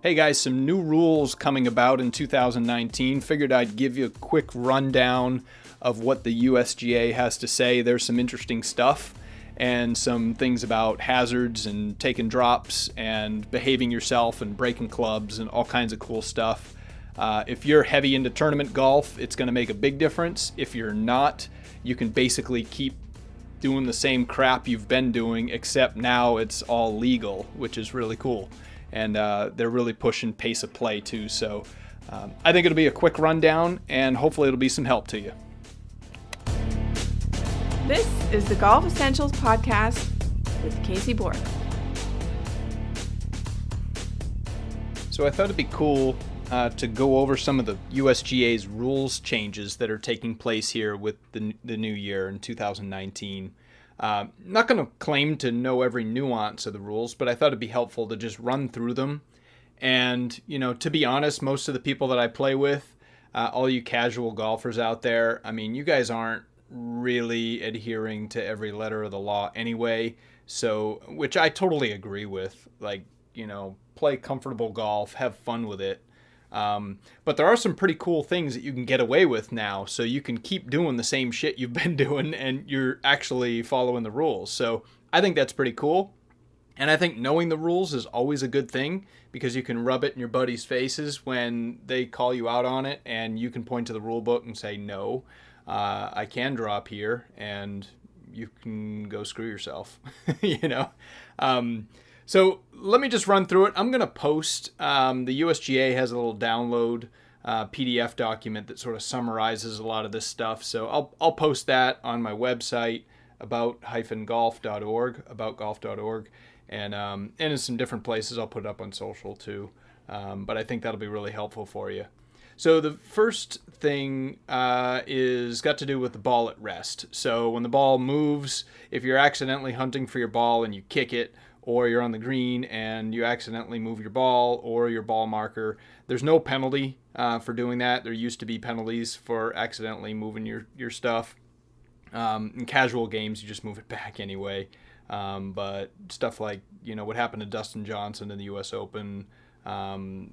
Hey guys, some new rules coming about in 2019. Figured I'd give you a quick rundown of what the USGA has to say. There's some interesting stuff and some things about hazards and taking drops and behaving yourself and breaking clubs and all kinds of cool stuff. If you're heavy into tournament golf, it's going to make a big difference. If you're not, you can basically keep doing the same crap you've been doing, except now it's all legal, which is really cool. And they're really pushing pace of play too. So I think it'll be a quick rundown, and hopefully it'll be some help to you. This is the Golf Essentials Podcast with Casey Borg. So I thought it'd be cool to go over some of the USGA's rules changes that are taking place here with the new year in 2019. Not going to claim to know every nuance of the rules, but I thought it'd be helpful to just run through them. And, to be honest, most of the people that I play with, all you casual golfers out there, I mean, you guys aren't really adhering to every letter of the law anyway. So, which I totally agree with. Like, play comfortable golf, have fun with it. But there are some pretty cool things that you can get away with now, so you can keep doing the same shit you've been doing and you're actually following the rules. So I think that's pretty cool. And I think knowing the rules is always a good thing because you can rub it in your buddies' faces when they call you out on it, and you can point to the rule book and say, no, I can drop here, and you can go screw yourself, So let me just run through it. I'm going to post, the USGA has a little download PDF document that sort of summarizes a lot of this stuff. So I'll post that on my website, about-golf.org, and in some different places. I'll put it up on social too. But I think that'll be really helpful for you. So the first thing is got to do with the ball at rest. So when the ball moves, if you're accidentally hunting for your ball and you kick it, or you're on the green and you accidentally move your ball or your ball marker, there's no penalty for doing that. There used to be penalties for accidentally moving your stuff. In casual games, you just move it back anyway. But stuff like, what happened to Dustin Johnson in the U.S. Open,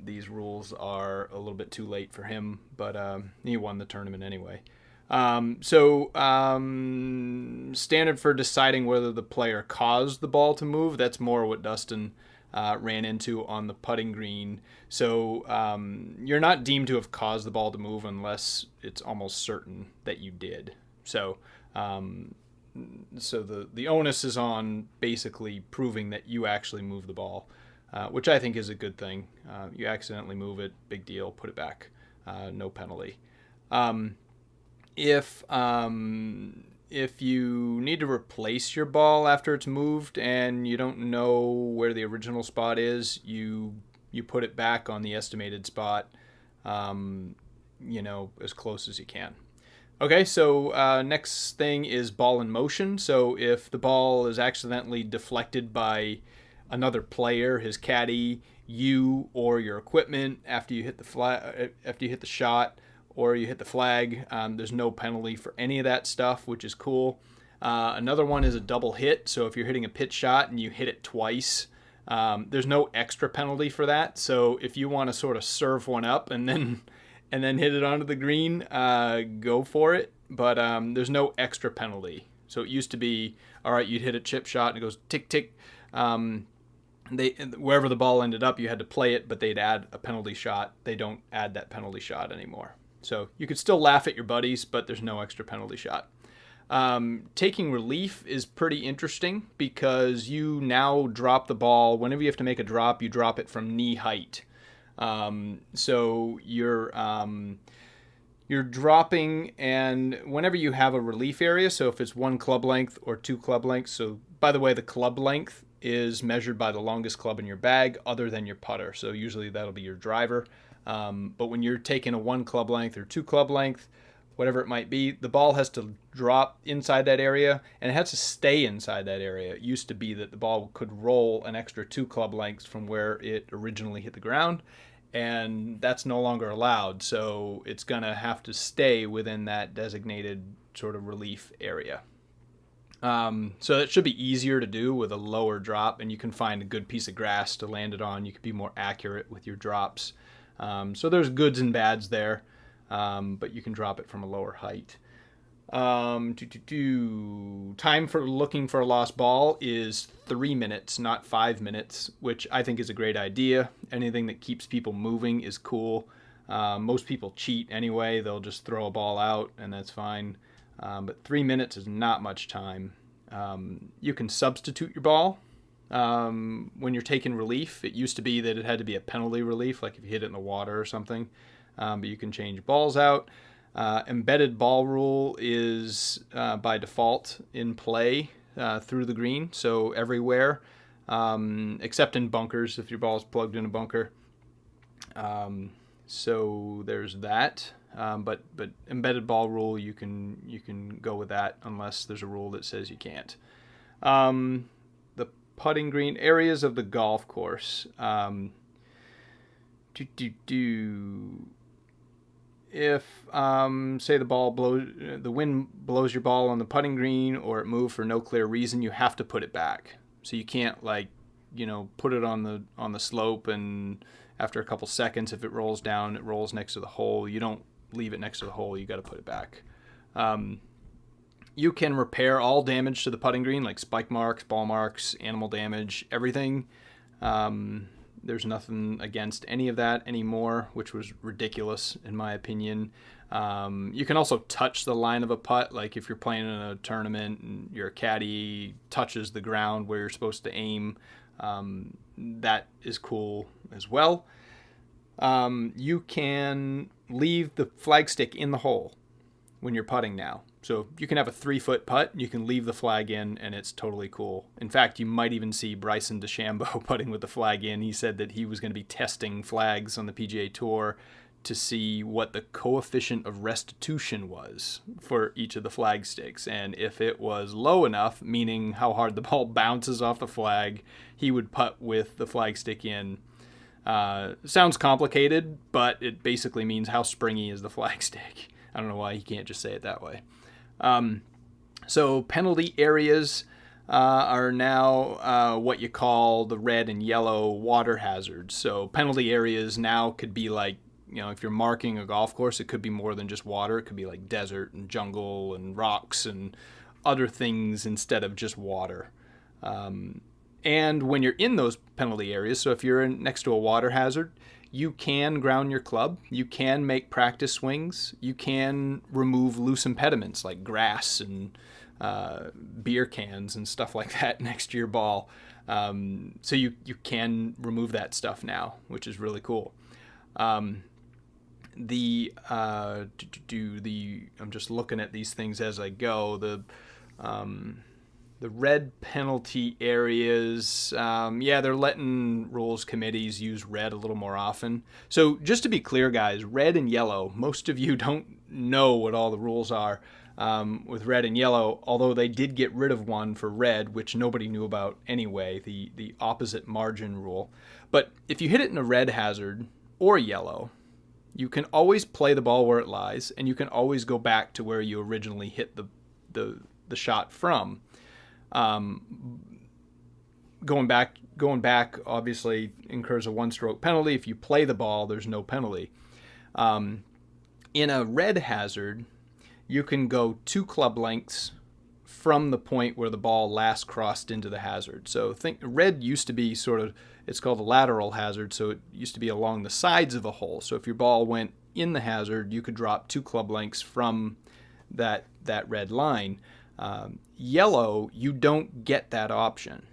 these rules are a little bit too late for him, but he won the tournament anyway. Standard for deciding whether the player caused the ball to move. That's more what Dustin ran into on the putting green. So you're not deemed to have caused the ball to move unless it's almost certain that you did. So the onus is on basically proving that you actually moved the ball, which I think is a good thing. You accidentally move it, big deal, put it back, no penalty. If you need to replace your ball after it's moved and you don't know where the original spot is, you put it back on the estimated spot, as close as you can. Okay, so next thing is ball in motion. So if the ball is accidentally deflected by another player, his caddy, you, or your equipment after you hit the shot, or you hit the flag, there's no penalty for any of that stuff, which is cool. Another one is a double hit. So if you're hitting a pitch shot and you hit it twice, there's no extra penalty for that. So if you want to sort of serve one up and then hit it onto the green, go for it. But there's no extra penalty. So it used to be, all right, you'd hit a chip shot and it goes tick, tick. Wherever the ball ended up, you had to play it, but they'd add a penalty shot. They don't add that penalty shot anymore. So you could still laugh at your buddies, but there's no extra penalty shot. Taking relief is pretty interesting because you now drop the ball. Whenever you have to make a drop, you drop it from knee height. So you're dropping, and whenever you have a relief area, so if it's 1 club length or 2 club lengths, so by the way, the club length is measured by the longest club in your bag other than your putter. So usually that'll be your driver. But when you're taking a 1 club length or 2 club length, whatever it might be, the ball has to drop inside that area, and it has to stay inside that area. It used to be that the ball could roll an extra 2 club lengths from where it originally hit the ground, and that's no longer allowed. So it's going to have to stay within that designated sort of relief area. So it should be easier to do with a lower drop, and you can find a good piece of grass to land it on. You can be more accurate with your drops. So there's goods and bads there, but you can drop it from a lower height. Time for looking for a lost ball is 3 minutes, not 5 minutes, which I think is a great idea. Anything that keeps people moving is cool. Most people cheat anyway. They'll just throw a ball out, and that's fine. But 3 minutes is not much time. You can substitute your ball when you're taking relief. It used to be that it had to be a penalty relief, like if you hit it in the water or something. But you can change balls out. Embedded ball rule is by default in play through the green, so everywhere, except in bunkers if your ball is plugged in a bunker. So there's that. But embedded ball rule, you can go with that unless there's a rule that says you can't. The putting green areas of the golf course. If say the wind blows your ball on the putting green, or it moved for no clear reason, you have to put it back. So you can't put it on the slope, and after a couple seconds, if it rolls down, it rolls next to the hole. You don't leave it next to the hole. You got to put it back. You can repair all damage to the putting green, like spike marks, ball marks, animal damage, everything. There's nothing against any of that anymore, which was ridiculous in my opinion. You can also touch the line of a putt, like if you're playing in a tournament and your caddy touches the ground where you're supposed to aim. That is cool as well. You can leave the flagstick in the hole when you're putting now. So you can have a 3-foot putt, you can leave the flag in, and it's totally cool. In fact, you might even see Bryson DeChambeau putting with the flag in. He said that he was going to be testing flags on the PGA Tour to see what the coefficient of restitution was for each of the flag sticks. And if it was low enough, meaning how hard the ball bounces off the flag, he would putt with the flag stick in. Sounds complicated, but it basically means how springy is the flag stick. I don't know why he can't just say it that way. So penalty areas are now what you call the red and yellow water hazards. So penalty areas now could be like, if you're marking a golf course, it could be more than just water. It could be like desert and jungle and rocks and other things instead of just water. And when you're in those penalty areas, so if you're next to a water hazard, you can ground your club, you can make practice swings, you can remove loose impediments like grass and beer cans and stuff like that next to your ball. So you can remove that stuff now, which is really cool. I'm just looking at these things as I go. The red penalty areas, they're letting rules committees use red a little more often. So just to be clear, guys, red and yellow, most of you don't know what all the rules are with red and yellow, although they did get rid of one for red, which nobody knew about anyway, the opposite margin rule. But if you hit it in a red hazard or yellow, you can always play the ball where it lies, and you can always go back to where you originally hit the shot from. Going back obviously incurs a 1-stroke penalty. If you play the ball, there's no penalty. In a red hazard, you can go 2 club lengths from the point where the ball last crossed into the hazard. So think red used to be it's called a lateral hazard, so it used to be along the sides of a hole. So if your ball went in the hazard, you could drop 2 club lengths from that red line. Yellow, you don't get that option.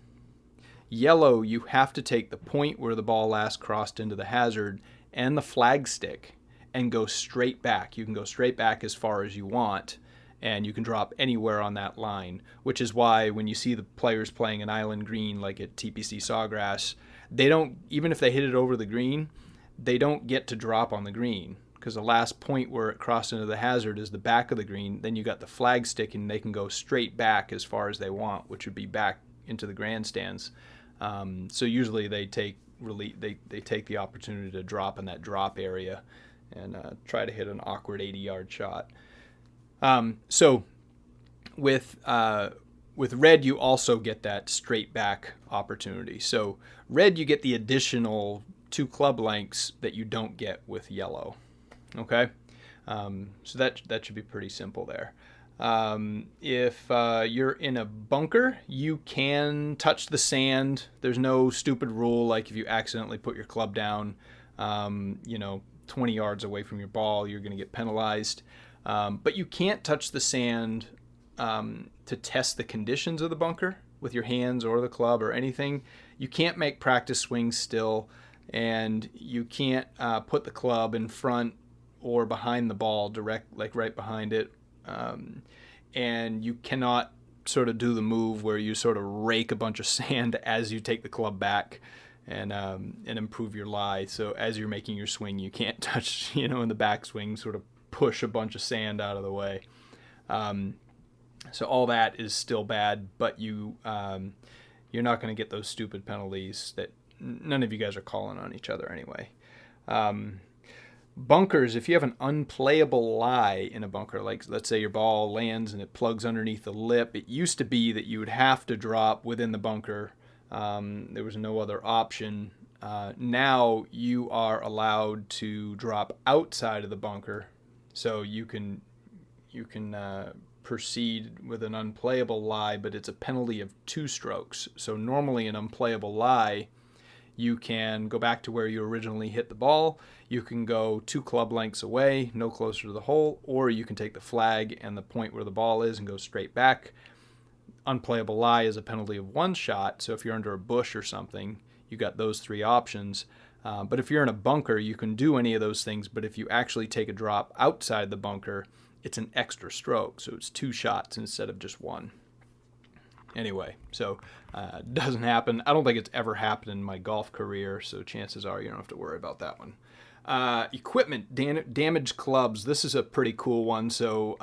Yellow, you have to take the point where the ball last crossed into the hazard and the flag stick and go straight back. You can go straight back as far as you want, and you can drop anywhere on that line, which is why when you see the players playing an island green like at TPC Sawgrass, they don't, even if they hit it over the green, they don't get to drop on the green, because the last point where it crossed into the hazard is the back of the green. Then you got the flag stick, and they can go straight back as far as they want, which would be back into the grandstands. So usually they take the opportunity to drop in that drop area and try to hit an awkward 80-yard shot. So with with red, you also get that straight back opportunity. So red, you get the additional 2 club lengths that you don't get with yellow. Okay, so that should be pretty simple there. If you're in a bunker, you can touch the sand. There's no stupid rule like if you accidentally put your club down, 20 yards away from your ball, you're going to get penalized. But you can't touch the sand to test the conditions of the bunker with your hands or the club or anything. You can't make practice swings still, and you can't put the club in front or behind the ball, like right behind it. And you cannot sort of do the move where you sort of rake a bunch of sand as you take the club back and improve your lie. So as you're making your swing, you can't touch, in the backswing, sort of push a bunch of sand out of the way. So all that is still bad, but you're not going to get those stupid penalties that none of you guys are calling on each other anyway. Bunkers, if you have an unplayable lie in a bunker, like let's say your ball lands and it plugs underneath the lip, it used to be that you would have to drop within the bunker. There was no other option. Now you are allowed to drop outside of the bunker, so you can proceed with an unplayable lie, but it's a penalty of 2 strokes. So normally an unplayable lie, you can go back to where you originally hit the ball. You can go 2 club lengths away, no closer to the hole, or you can take the flag and the point where the ball is and go straight back. Unplayable lie is a penalty of 1 shot. So if you're under a bush or something, you got those 3 options. But if you're in a bunker, you can do any of those things. But if you actually take a drop outside the bunker, it's an extra stroke. So it's 2 shots instead of just 1. Anyway, so it doesn't happen. I don't think it's ever happened in my golf career, so chances are you don't have to worry about that one. Equipment, damaged clubs. This is a pretty cool one. So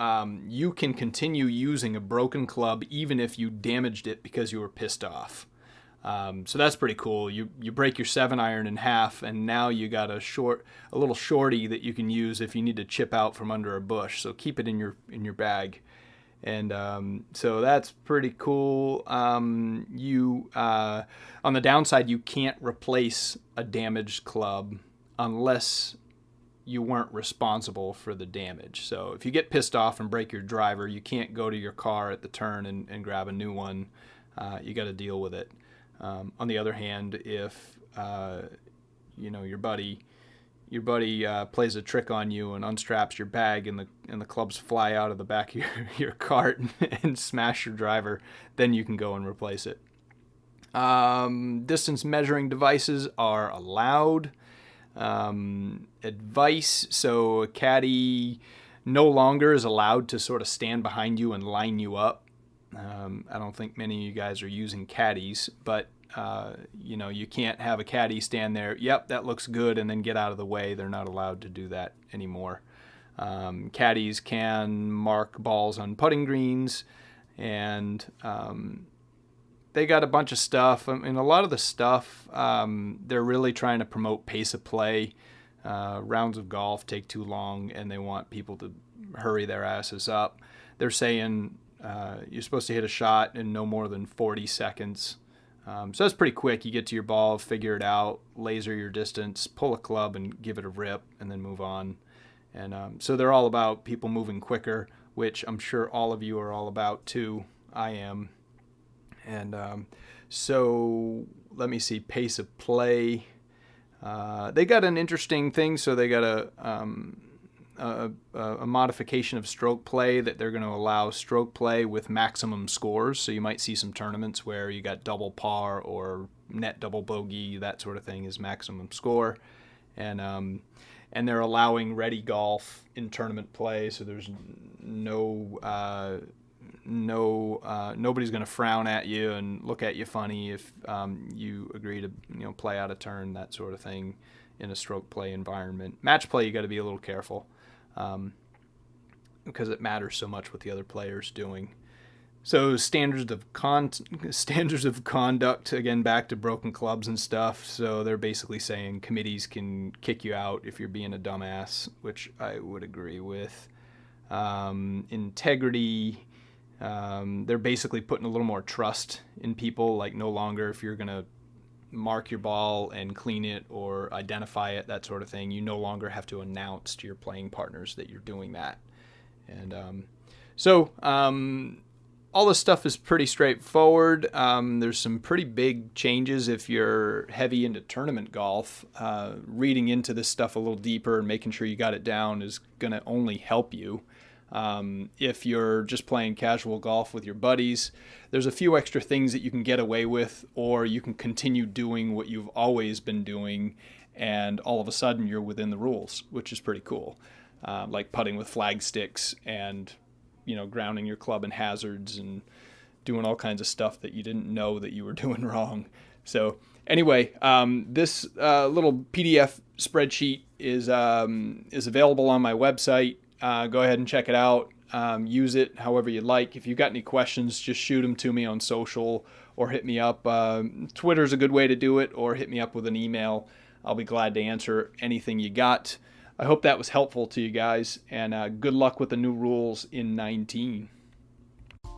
you can continue using a broken club even if you damaged it because you were pissed off. So that's pretty cool. You break your 7-iron in half, and now you got a little shorty that you can use if you need to chip out from under a bush. So keep it in your bag. And so that's pretty cool. On the downside, you can't replace a damaged club unless you weren't responsible for the damage. So if you get pissed off and break your driver, you can't go to your car at the turn and grab a new one. You got to deal with it. On the other hand, if your buddy plays a trick on you and unstraps your bag and the clubs fly out of the back of your cart and smash your driver, then you can go and replace it. Distance measuring devices are allowed. Advice, so a caddy no longer is allowed to sort of stand behind you and line you up. I don't think many of you guys are using caddies, but you can't have a caddy stand there, yep, that looks good, and then get out of the way. They're not allowed to do that anymore. Caddies can mark balls on putting greens, and they got a bunch of stuff. I mean, a lot of the stuff, they're really trying to promote pace of play. Rounds of golf take too long, and they want people to hurry their asses up. They're saying you're supposed to hit a shot in no more than 40 seconds. So that's pretty quick. You get to your ball, figure it out, laser your distance, pull a club and give it a rip, and then move on. And so they're all about people moving quicker, which I'm sure all of you are all about too. I am. And so let me see, pace of play. They got an interesting thing. So they got a modification of stroke play that they're going to allow stroke play with maximum scores. So you might see some tournaments where you got double par or net double bogey, that sort of thing is maximum score. And they're allowing ready golf in tournament play. So there's nobody's going to frown at you and look at you funny if you agree to play out a turn, that sort of thing, in a stroke play environment. Match play, you got to be a little careful because it matters so much what the other player's doing. So standards of conduct, again, back to broken clubs and stuff. So they're basically saying committees can kick you out if you're being a dumbass, which I would agree with. Integrity, They're basically putting a little more trust in people, like no longer if you're going to mark your ball and clean it or identify it, that sort of thing, you no longer have to announce to your playing partners that you're doing that. And all this stuff is pretty straightforward. There's some pretty big changes if you're heavy into tournament golf. Reading into this stuff a little deeper and making sure you got it down is going to only help you. If you're just playing casual golf with your buddies, there's a few extra things that you can get away with, or you can continue doing what you've always been doing, and all of a sudden you're within the rules, which is pretty cool. Like putting with flag sticks and, grounding your club in hazards and doing all kinds of stuff that you didn't know that you were doing wrong. So anyway, this little PDF spreadsheet is available on my website. Go ahead and check it out. Use it however you like. If you've got any questions, just shoot them to me on social or hit me up. Twitter's a good way to do it, or hit me up with an email. I'll be glad to answer anything you got. I hope that was helpful to you guys, and good luck with the new rules in 19.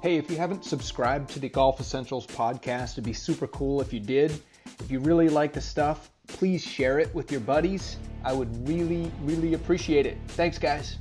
Hey, if you haven't subscribed to the Golf Essentials podcast, it'd be super cool if you did. If you really like the stuff, please share it with your buddies. I would really, really appreciate it. Thanks, guys.